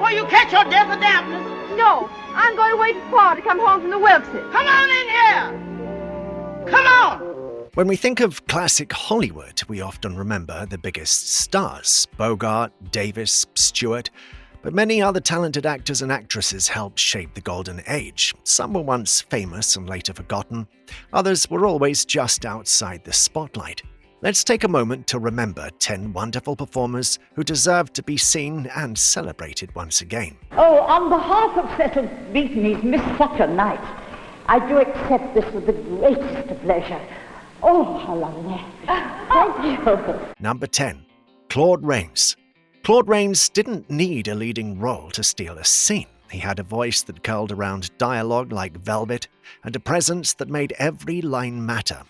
before you catch your death of dampness. No, I'm going to wait for Pa to come home from the Wilkses. Come on in here. Come on. When we think of classic Hollywood, we often remember the biggest stars: Bogart, Davis, Stewart. But many other talented actors and actresses helped shape the golden age. Some were once famous and later forgotten. Others were always just outside the spotlight. Let's take a moment to remember 10 wonderful performers who deserve to be seen and celebrated once again. Oh, on behalf of Cecil Beaton's Miss Such a Night, I do accept this with the greatest of pleasure. Oh, how lovely. Thank you. Number 10. Claude Rains. Claude Rains didn't need a leading role to steal a scene. He had a voice that curled around dialogue like velvet and a presence that made every line matter.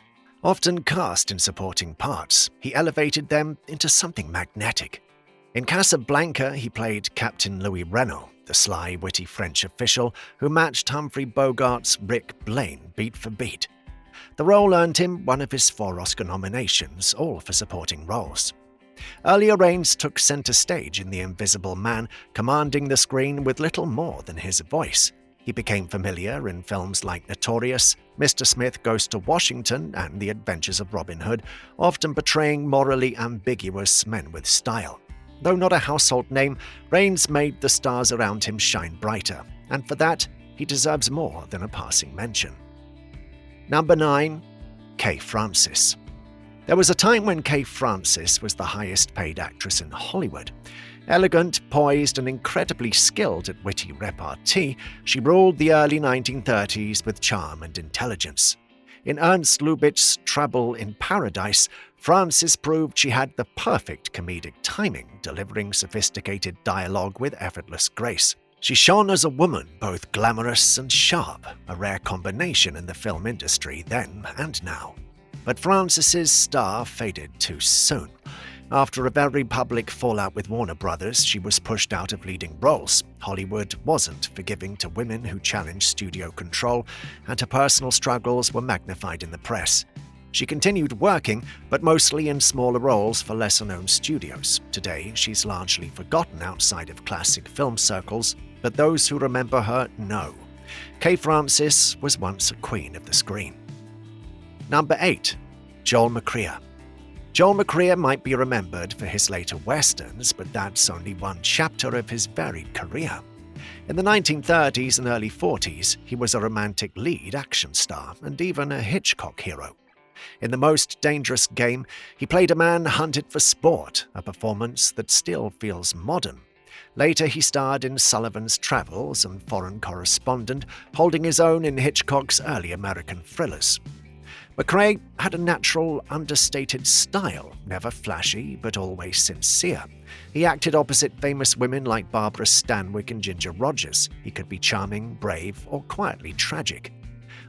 Often cast in supporting parts, he elevated them into something magnetic. In Casablanca, he played Captain Louis Renault, the sly, witty French official who matched Humphrey Bogart's Rick Blaine beat for beat. The role earned him one of his 4 Oscar nominations, all for supporting roles. Earlier, Rains took center stage in The Invisible Man, commanding the screen with little more than his voice. He became familiar in films like Notorious, Mr. Smith Goes to Washington, and The Adventures of Robin Hood, often portraying morally ambiguous men with style. Though not a household name, Rains made the stars around him shine brighter, and for that, he deserves more than a passing mention. Number 9. Kay Francis. There was a time when Kay Francis was the highest-paid actress in Hollywood. Elegant, poised, and incredibly skilled at witty repartee, she ruled the early 1930s with charm and intelligence. In Ernst Lubitsch's Trouble in Paradise, Francis proved she had the perfect comedic timing, delivering sophisticated dialogue with effortless grace. She shone as a woman, both glamorous and sharp, a rare combination in the film industry then and now. But Francis's star faded too soon. After a very public fallout with Warner Brothers, she was pushed out of leading roles. Hollywood wasn't forgiving to women who challenged studio control, and her personal struggles were magnified in the press. She continued working, but mostly in smaller roles for lesser-known studios. Today, she's largely forgotten outside of classic film circles, but those who remember her know. Kay Francis was once a queen of the screen. Number 8. Joel McCrea. Joel McCrea might be remembered for his later westerns, but that's only one chapter of his varied career. In the 1930s and early 40s, he was a romantic lead action star and even a Hitchcock hero. In The Most Dangerous Game, he played a man hunted for sport, a performance that still feels modern. Later, he starred in Sullivan's Travels and Foreign Correspondent, holding his own in Hitchcock's early American thrillers. McCrea had a natural, understated style, never flashy, but always sincere. He acted opposite famous women like Barbara Stanwyck and Ginger Rogers. He could be charming, brave, or quietly tragic.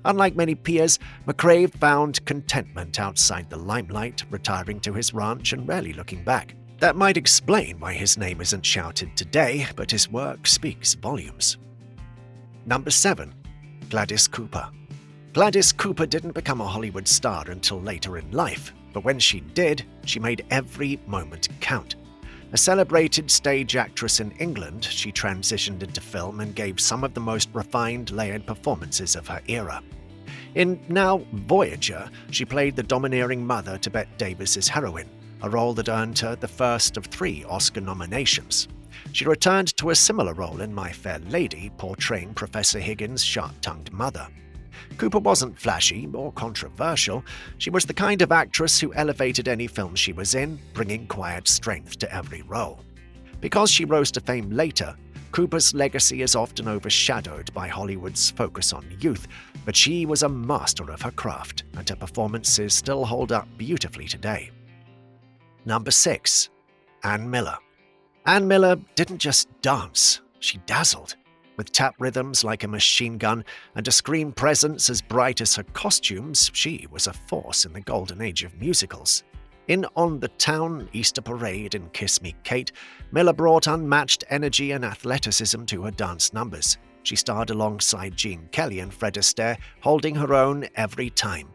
Unlike many peers, McCrea found contentment outside the limelight, retiring to his ranch and rarely looking back. That might explain why his name isn't shouted today, but his work speaks volumes. Number 7. Gladys Cooper. Gladys Cooper didn't become a Hollywood star until later in life, but when she did, she made every moment count. A celebrated stage actress in England, she transitioned into film and gave some of the most refined, layered performances of her era. In Now Voyager, she played the domineering mother to Bette Davis's heroine, a role that earned her the first of 3 Oscar nominations. She returned to a similar role in My Fair Lady, portraying Professor Higgins' sharp-tongued mother. Cooper wasn't flashy or controversial. She was the kind of actress who elevated any film she was in, bringing quiet strength to every role. Because she rose to fame later, Cooper's legacy is often overshadowed by Hollywood's focus on youth, but she was a master of her craft, and her performances still hold up beautifully today. Number 6. Ann Miller. Ann Miller didn't just dance, she dazzled. With tap rhythms like a machine gun and a screen presence as bright as her costumes, she was a force in the golden age of musicals. In On the Town, Easter Parade, and Kiss Me Kate, Miller brought unmatched energy and athleticism to her dance numbers. She starred alongside Gene Kelly and Fred Astaire, holding her own every time.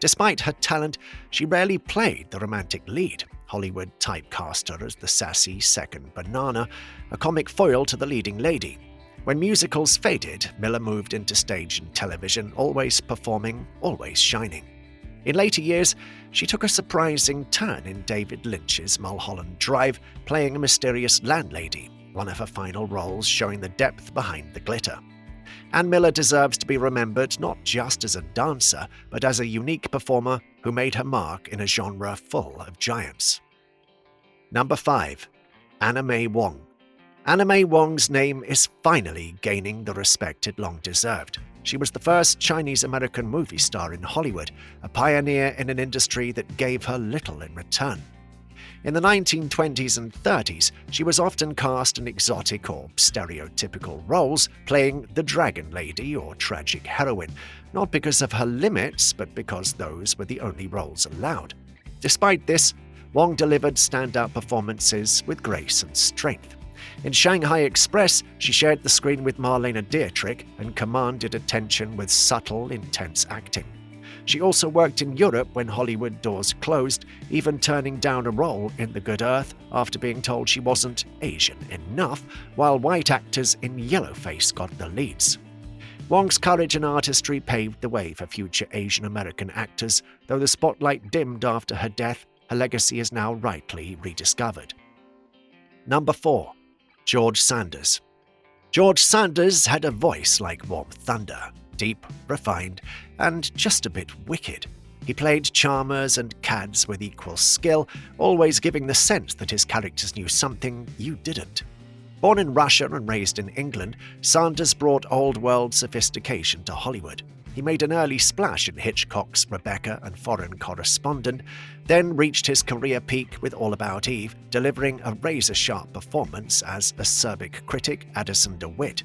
Despite her talent, she rarely played the romantic lead. Hollywood typecast her as the sassy second banana, a comic foil to the leading lady. When musicals faded, Miller moved into stage and television, always performing, always shining. In later years, she took a surprising turn in David Lynch's Mulholland Drive, playing a mysterious landlady, one of her final roles showing the depth behind the glitter. Ann Miller deserves to be remembered not just as a dancer, but as a unique performer who made her mark in a genre full of giants. Number 5. Anna May Wong. Anna May Wong's name is finally gaining the respect it long deserved. She was the first Chinese-American movie star in Hollywood, a pioneer in an industry that gave her little in return. In the 1920s and 30s, she was often cast in exotic or stereotypical roles, playing the dragon lady or tragic heroine, not because of her limits, but because those were the only roles allowed. Despite this, Wong delivered standout performances with grace and strength. In Shanghai Express, she shared the screen with Marlene Dietrich and commanded attention with subtle, intense acting. She also worked in Europe when Hollywood doors closed, even turning down a role in The Good Earth after being told she wasn't Asian enough, while white actors in yellowface got the leads. Wong's courage and artistry paved the way for future Asian American actors. Though the spotlight dimmed after her death, her legacy is now rightly rediscovered. Number 4. George Sanders. George Sanders had a voice like warm thunder, deep, refined, and just a bit wicked. He played charmers and cads with equal skill, always giving the sense that his characters knew something you didn't. Born in Russia and raised in England, Sanders brought old-world sophistication to Hollywood. He made an early splash in Hitchcock's Rebecca and Foreign Correspondent, then reached his career peak with All About Eve, delivering a razor-sharp performance as acerbic critic Addison DeWitt.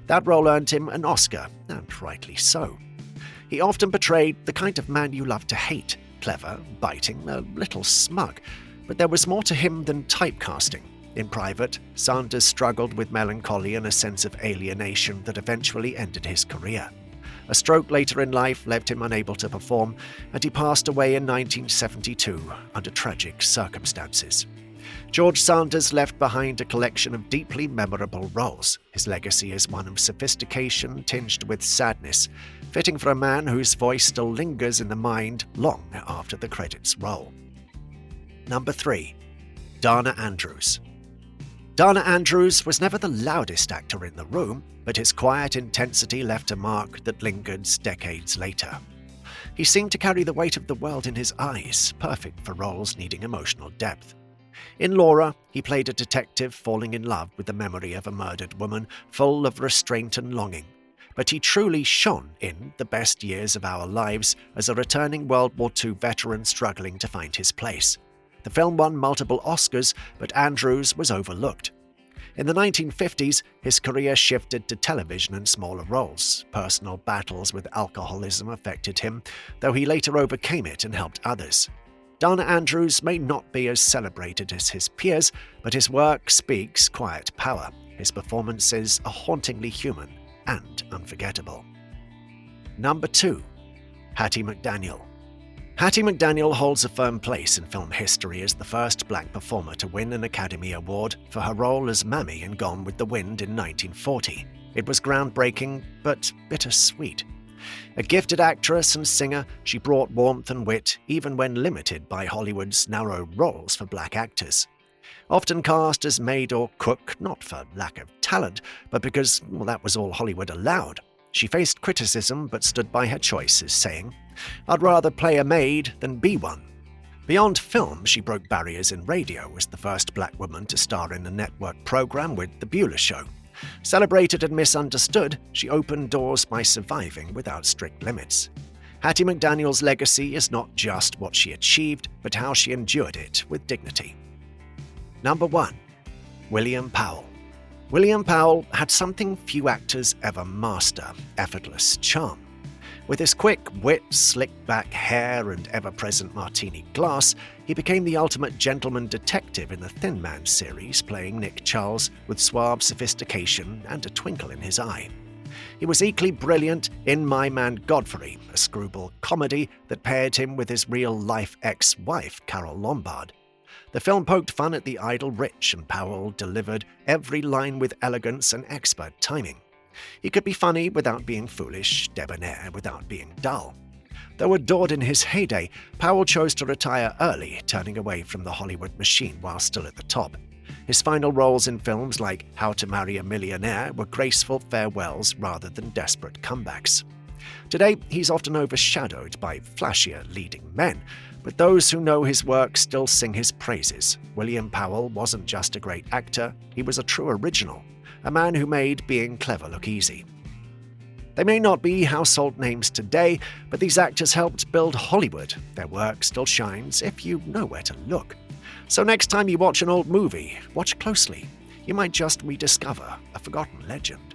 That role earned him an Oscar, and rightly so. He often portrayed the kind of man you love to hate, clever, biting, a little smug, but there was more to him than typecasting. In private, Sanders struggled with melancholy and a sense of alienation that eventually ended his career. A stroke later in life left him unable to perform, and he passed away in 1972 under tragic circumstances. George Sanders left behind a collection of deeply memorable roles. His legacy is one of sophistication tinged with sadness, fitting for a man whose voice still lingers in the mind long after the credits roll. Number 3. Dana Andrews. Dana Andrews was never the loudest actor in the room, but his quiet intensity left a mark that lingered decades later. He seemed to carry the weight of the world in his eyes, perfect for roles needing emotional depth. In Laura, he played a detective falling in love with the memory of a murdered woman, full of restraint and longing. But he truly shone in The Best Years of Our Lives as a returning World War II veteran struggling to find his place. The film won multiple Oscars, but Andrews was overlooked. In the 1950s, his career shifted to television and smaller roles. Personal battles with alcoholism affected him, though he later overcame it and helped others. Dana Andrews may not be as celebrated as his peers, but his work speaks quiet power. His performances are hauntingly human and unforgettable. Number 2. Hattie McDaniel. Hattie McDaniel holds a firm place in film history as the first black performer to win an Academy Award for her role as Mammy in Gone with the Wind in 1940. It was groundbreaking, but bittersweet. A gifted actress and singer, she brought warmth and wit even when limited by Hollywood's narrow roles for black actors. Often cast as maid or cook, not for lack of talent, but because that was all Hollywood allowed. She faced criticism but stood by her choices, saying, "I'd rather play a maid than be one." Beyond film, she broke barriers in radio as the first black woman to star in a network program with The Beulah Show. Celebrated and misunderstood, she opened doors by surviving without strict limits. Hattie McDaniel's legacy is not just what she achieved, but how she endured it with dignity. Number 1. William Powell. William Powell had something few actors ever master: effortless charm. With his quick wit, slick-back hair, and ever-present martini glass, he became the ultimate gentleman detective in the Thin Man series, playing Nick Charles with suave sophistication and a twinkle in his eye. He was equally brilliant in My Man Godfrey, a screwball comedy that paired him with his real-life ex-wife, Carole Lombard. The film poked fun at the idle rich, and Powell delivered every line with elegance and expert timing. He could be funny without being foolish, debonair without being dull. Though adored in his heyday, Powell chose to retire early, turning away from the Hollywood machine while still at the top. His final roles in films like How to Marry a Millionaire were graceful farewells rather than desperate comebacks. Today, he's often overshadowed by flashier leading men, but those who know his work still sing his praises. William Powell wasn't just a great actor, he was a true original, a man who made being clever look easy. They may not be household names today, but these actors helped build Hollywood. Their work still shines if you know where to look. So next time you watch an old movie, watch closely. You might just rediscover a forgotten legend.